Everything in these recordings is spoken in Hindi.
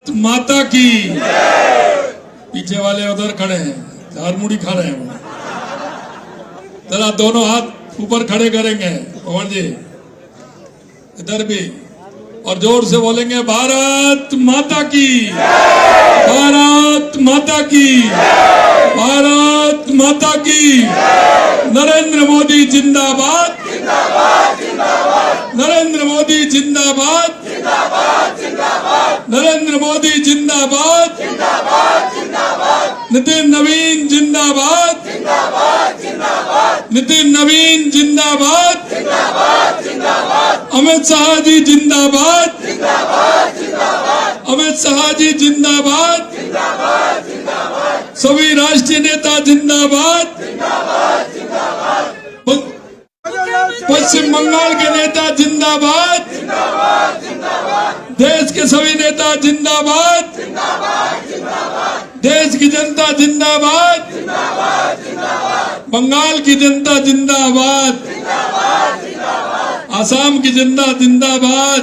माता की। पीछे वाले उधर खड़े हैं, झारमुड़ी खा रहे हैं। जरा दोनों हाथ ऊपर खड़े करेंगे पवन जी, इधर भी, और जोर से बोलेंगे भारत माता की, भारत माता की, भारत माता की। नरेंद्र मोदी जिंदाबाद, नरेंद्र मोदी जिंदाबाद, नरेंद्र मोदी जिंदाबाद, नितिन नवीन जिंदाबाद, नितिन नवीन जिंदाबाद, अमित शाह जी जिंदाबाद, अमित शाह जी जिंदाबाद, सभी राष्ट्रीय नेता जिंदाबाद, पश्चिम बंगाल के नेता जिंदाबाद, देश के सभी नेता जिंदाबाद, देश की जनता जिंदाबाद, बंगाल की जनता जिंदाबाद, आसाम की जनता जिंदाबाद,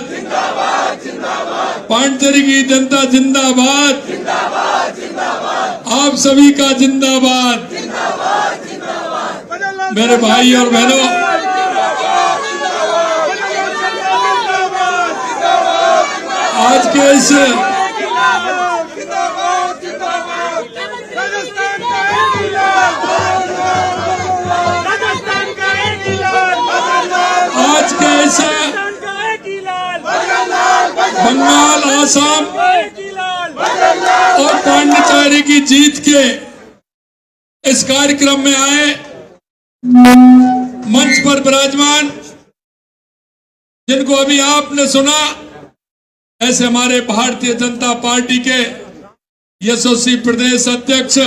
पांडिचेरी की जनता जिंदाबाद, आप सभी का जिंदाबाद। मेरे भाई और बहनों, आज के इस बंगाल, आसाम और पांडिचेरी की जीत के इस कार्यक्रम में आए मंच पर विराजमान, जिनको अभी आपने सुना, ऐसे हमारे भारतीय जनता पार्टी के यशस्वी प्रदेश अध्यक्ष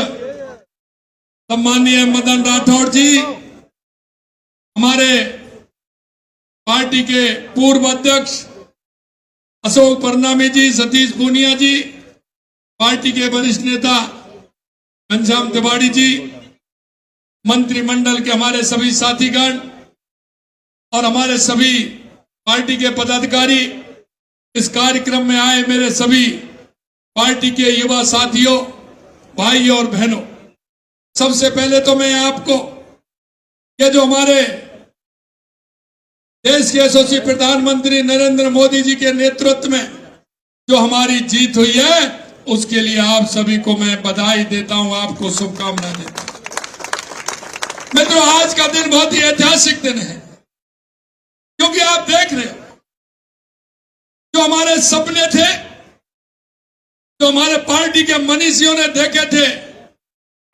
सम्मानीय मदन राठौड़ जी, हमारे पार्टी के पूर्व अध्यक्ष अशोक परनामी जी, सतीश पूनिया जी, पार्टी के वरिष्ठ नेता घनश्याम तिवारी जी, मंत्रिमंडल के हमारे सभी साथीगण और हमारे सभी पार्टी के पदाधिकारी, इस कार्यक्रम में आए मेरे सभी पार्टी के युवा साथियों, भाई और बहनों, सबसे पहले तो मैं आपको ये जो हमारे देश के यशस्वी प्रधानमंत्री नरेंद्र मोदी जी के नेतृत्व में जो हमारी जीत हुई है, उसके लिए आप सभी को मैं बधाई देता हूं, आपको शुभकामनाएं देता हूं। मित्रों, आज का दिन बहुत ही ऐतिहासिक दिन है, क्योंकि आप देख रहे हो जो हमारे सपने थे, जो हमारे पार्टी के मनीषियों ने देखे थे,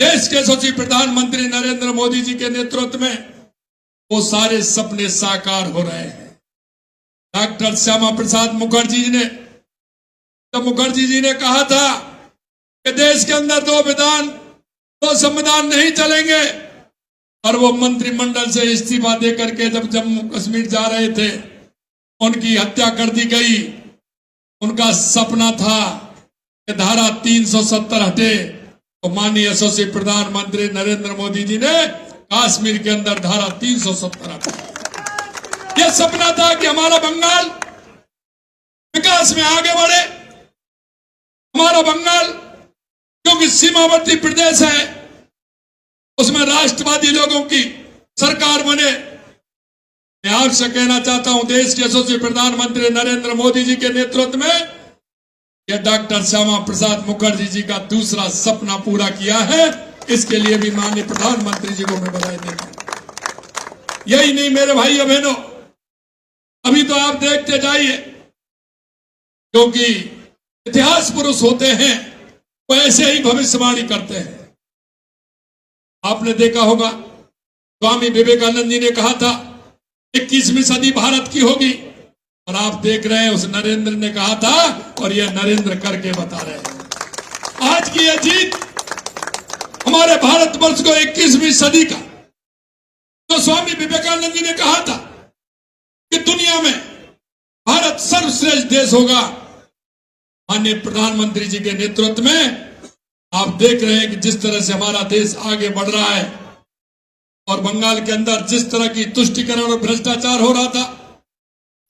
देश के यशस्वी प्रधानमंत्री नरेंद्र मोदी जी के नेतृत्व में वो सारे सपने साकार हो रहे हैं। डॉक्टर श्यामा प्रसाद मुखर्जी जी ने, जब मुखर्जी जी ने कहा था कि देश के अंदर दो संविधान नहीं चलेंगे, और वो मंत्रिमंडल से इस्तीफा दे करके जब जम्मू कश्मीर जा रहे थे, उनकी हत्या कर दी गई। उनका सपना था कि धारा 370 हटे, तो माननीय यशस्वी प्रधानमंत्री नरेंद्र मोदी जी ने कश्मीर के अंदर धारा 370 हटा। यह सपना था कि हमारा बंगाल विकास में आगे बढ़े, हमारा बंगाल क्योंकि सीमावर्ती प्रदेश है, उसमें राष्ट्रवादी लोगों की सरकार बने। मैं आपसे कहना चाहता हूं, देश के यशस्वी प्रधानमंत्री नरेंद्र मोदी जी के नेतृत्व में यह डॉक्टर श्यामा प्रसाद मुखर्जी जी का दूसरा सपना पूरा किया है। इसके लिए भी माननीय प्रधानमंत्री जी को मैं बधाई देता हूं। यही नहीं मेरे भाई और बहनों, अभी तो आप देखते जाइए, क्योंकि इतिहास पुरुष होते हैं, वो ऐसे ही भविष्यवाणी करते हैं। आपने देखा होगा, स्वामी विवेकानंद जी ने कहा था 21वीं सदी भारत की होगी, और आप देख रहे हैं उस नरेंद्र ने कहा था, और यह नरेंद्र करके बता रहे हैं। आज की यह जीत हमारे भारतवर्ष को 21वीं सदी का, तो स्वामी विवेकानंद जी ने कहा था कि दुनिया में भारत सर्वश्रेष्ठ देश होगा, माननीय प्रधानमंत्री जी के नेतृत्व में आप देख रहे हैं कि जिस तरह से हमारा देश आगे बढ़ रहा है, और बंगाल के अंदर जिस तरह की तुष्टीकरण और भ्रष्टाचार हो रहा था,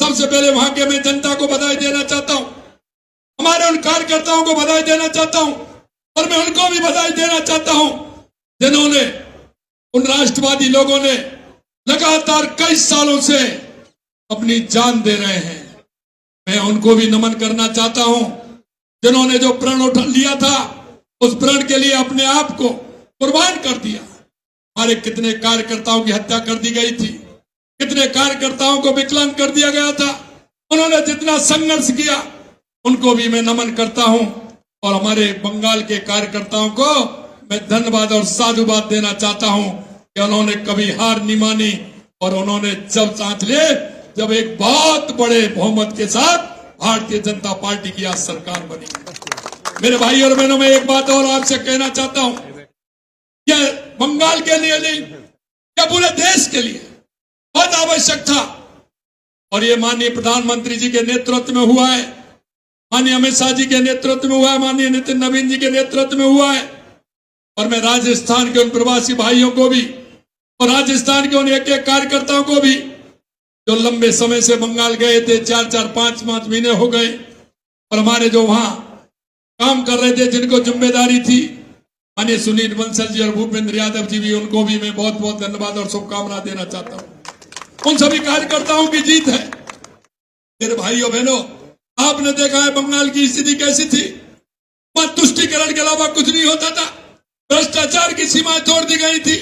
सबसे पहले वहां के मैं जनता को बधाई देना चाहता हूं। हमारे उन कार्यकर्ताओं को बधाई देना चाहता हूं और मैं उनको भी बधाई देना चाहता हूं जिन्होंने, उन राष्ट्रवादी लोगों ने लगातार कई सालों से अपनी जान दे रहे हैं। मैं उनको भी नमन करना चाहता हूं जिन्होंने जो प्रण उठा लिया था, उस प्रण के लिए अपने आप को कुर्बान कर दिया। हमारे कितने कार्यकर्ताओं की हत्या कर दी गई थी, कितने कार्यकर्ताओं को विकलांग कर दिया गया था। उन्होंने जितना संघर्ष किया उनको भी मैं नमन करता हूं और हमारे बंगाल के कार्यकर्ताओं को मैं धन्यवाद और साधुवाद देना चाहता हूं कि उन्होंने कभी हार नहीं मानी और उन्होंने जब साथ लिए, जब एक बहुत बड़े बहुमत के साथ भारतीय जनता पार्टी की आज सरकार बनी। मेरे भाई और बहनों, मैं एक बात और आपसे कहना चाहता हूं, यह बंगाल के लिए नहीं, यह पूरे देश के लिए बहुत आवश्यक था और ये माननीय प्रधानमंत्री जी के नेतृत्व में हुआ है, माननीय अमित शाह जी के नेतृत्व में हुआ है, माननीय नितिन नवीन जी के नेतृत्व में हुआ है। और मैं राजस्थान के उन प्रवासी भाइयों को भी और राजस्थान के उन एक एक कार्यकर्ताओं को भी जो लंबे समय से बंगाल गए थे, 4-4, 5-5 महीने हो गए, और हमारे जो वहां काम कर रहे थे, जिनको जिम्मेदारी थी, माननीय सुनील बंसल जी और भूपेंद्र यादव जी भी, उनको भी मैं बहुत बहुत धन्यवाद और शुभकामना देना चाहता हूं। उन सभी कार्यकर्ताओं की जीत है। मेरे भाइयों बहनों, आपने देखा है बंगाल की स्थिति कैसी थी। मत तुष्टिकरण के अलावा कुछ नहीं होता था, भ्रष्टाचार की सीमाएं तोड़ दी गई थी।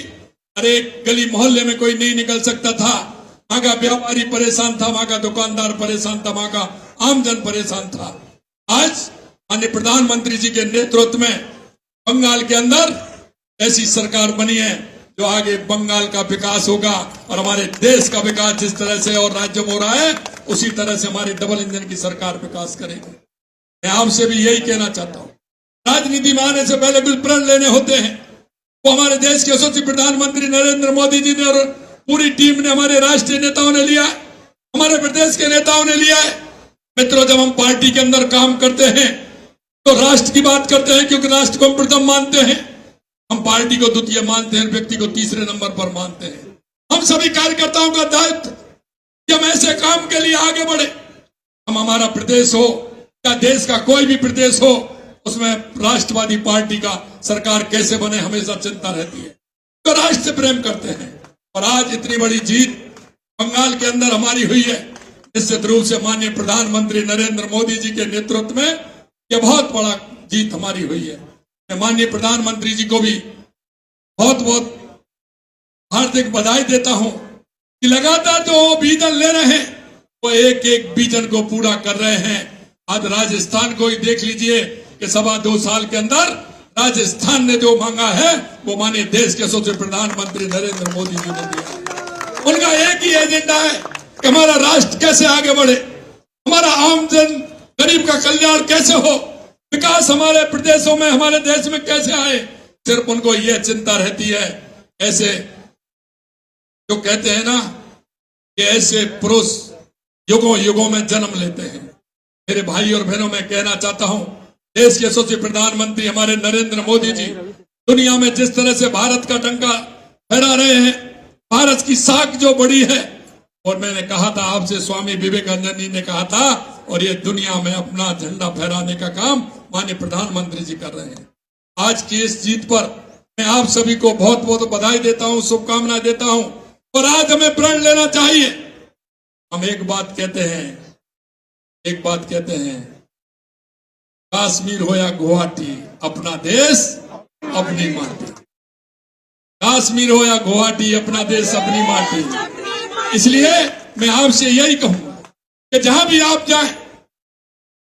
अरे गली मोहल्ले में कोई नहीं निकल सकता था, वहां का व्यापारी परेशान था, वहां का दुकानदार परेशान था, वहां का आमजन परेशान था। आज माननीय प्रधानमंत्री जी के नेतृत्व में बंगाल के अंदर ऐसी सरकार बनी है जो आगे बंगाल का विकास होगा और हमारे देश का विकास जिस तरह से और राज्यों में हो रहा है, उसी तरह से हमारी डबल इंजन की सरकार विकास करेगी। मैं आपसे भी यही कहना चाहता हूं, राजनीति में आने से पहले कुछ प्रण लेने होते हैं। वो हमारे देश के यशस्वी प्रधानमंत्री नरेंद्र मोदी जी ने और पूरी टीम ने, हमारे राष्ट्रीय नेताओं ने लिया, हमारे प्रदेश के नेताओं ने लिया है। मित्रों, जब हम पार्टी के अंदर काम करते हैं तो राष्ट्र की बात करते हैं, क्योंकि राष्ट्र को हम प्रथम मानते हैं। हम पार्टी को द्वितीय मानते हैं, व्यक्ति को तीसरे नंबर पर मानते हैं। हम सभी कार्यकर्ताओं का दायित्व कि हम ऐसे काम के लिए आगे बढ़े। हम, हमारा प्रदेश हो या देश का कोई भी प्रदेश हो, उसमें राष्ट्रवादी पार्टी का सरकार कैसे बने हमेशा चिंता रहती है, तो राष्ट्र से प्रेम करते हैं। और आज इतनी बड़ी जीत बंगाल के अंदर हमारी हुई है, निश्चित रूप से माननीय प्रधानमंत्री नरेंद्र मोदी जी के नेतृत्व में यह बहुत बड़ा जीत हमारी हुई है। मैं माननीय प्रधानमंत्री जी को भी बहुत बहुत हार्दिक बधाई देता हूं कि लगातार जो विजन ले रहे हैं, वो एक एक विजन को पूरा कर रहे हैं। आज राजस्थान को ही देख लीजिए कि 2.25 साल के अंदर राजस्थान ने जो मांगा है, वो माननीय देश के यशस्वी प्रधानमंत्री नरेंद्र मोदी जी ने दिया। उनका एक ही एजेंडा है कि हमारा राष्ट्र कैसे आगे बढ़े, हमारा आमजन गरीब का कल्याण कैसे हो, विकास हमारे प्रदेशों में, हमारे देश में कैसे आए। सिर्फ उनको यह चिंता रहती है। ऐसे जो कहते हैं ना कि ऐसे पुरुष युगों युगों में जन्म लेते हैं। मेरे भाई और बहनों, मैं कहना चाहता हूं, देश के यशस्वी प्रधानमंत्री हमारे नरेंद्र मोदी जी दुनिया में जिस तरह से भारत का डंका फहरा रहे हैं, भारत की साख जो बड़ी है, और मैंने कहा था आपसे, स्वामी विवेकानंद जी ने कहा था, और ये दुनिया में अपना झंडा फहराने का काम माननीय प्रधानमंत्री जी कर रहे हैं। आज की इस जीत पर मैं आप सभी को बहुत बहुत बधाई देता हूं, शुभकामनाएं देता हूं। और आज हमें प्रण लेना चाहिए। हम एक बात कहते हैं, कश्मीर हो या गुवाहाटी, अपना देश अपनी माटी। कश्मीर हो या गुवाहाटी, अपना देश अपनी माटी। इसलिए मैं आपसे यही कहूंगा कि जहां भी आप जाएं,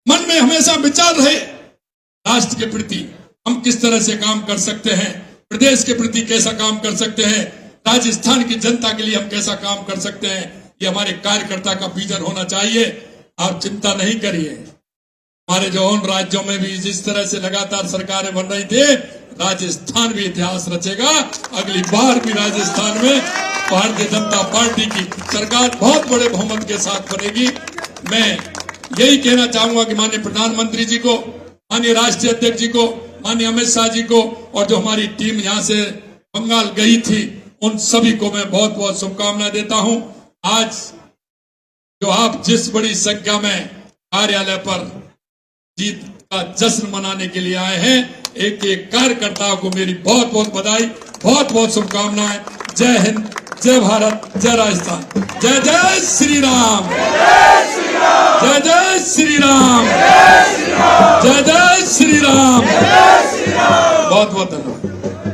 मन में हमेशा विचार रहे राष्ट्र के प्रति हम किस तरह से काम कर सकते हैं, प्रदेश के प्रति कैसा काम कर सकते हैं, राजस्थान की जनता के लिए हम कैसा काम कर सकते हैं। ये हमारे कार्यकर्ता का विजन होना चाहिए। आप चिंता नहीं करिए, हमारे जो उन राज्यों में भी जिस तरह से लगातार सरकारें बन रही थी, राजस्थान भी इतिहास रचेगा। अगली बार भी राजस्थान में भारतीय जनता पार्टी की सरकार बहुत बड़े बहुमत के साथ बनेगी। मैं यही कहना चाहूंगा कि माननीय प्रधानमंत्री जी को, माननीय राष्ट्रीय अध्यक्ष जी को, माननीय अमित शाह जी को, और जो हमारी टीम यहां से बंगाल गई थी, उन सभी को मैं बहुत बहुत शुभकामनाएं देता हूं। आज जो आप जिस बड़ी संख्या में कार्यालय पर जीत का जश्न मनाने के लिए आए हैं। एक एक कार्यकर्ताओं को मेरी बहुत बहुत बधाई, बहुत बहुत शुभकामनाएं। जय हिंद, जय भारत, जय राजस्थान, जय जय श्री राम, जय जय श्री राम, जय जय श्री राम। बहुत बहुत धन्यवाद।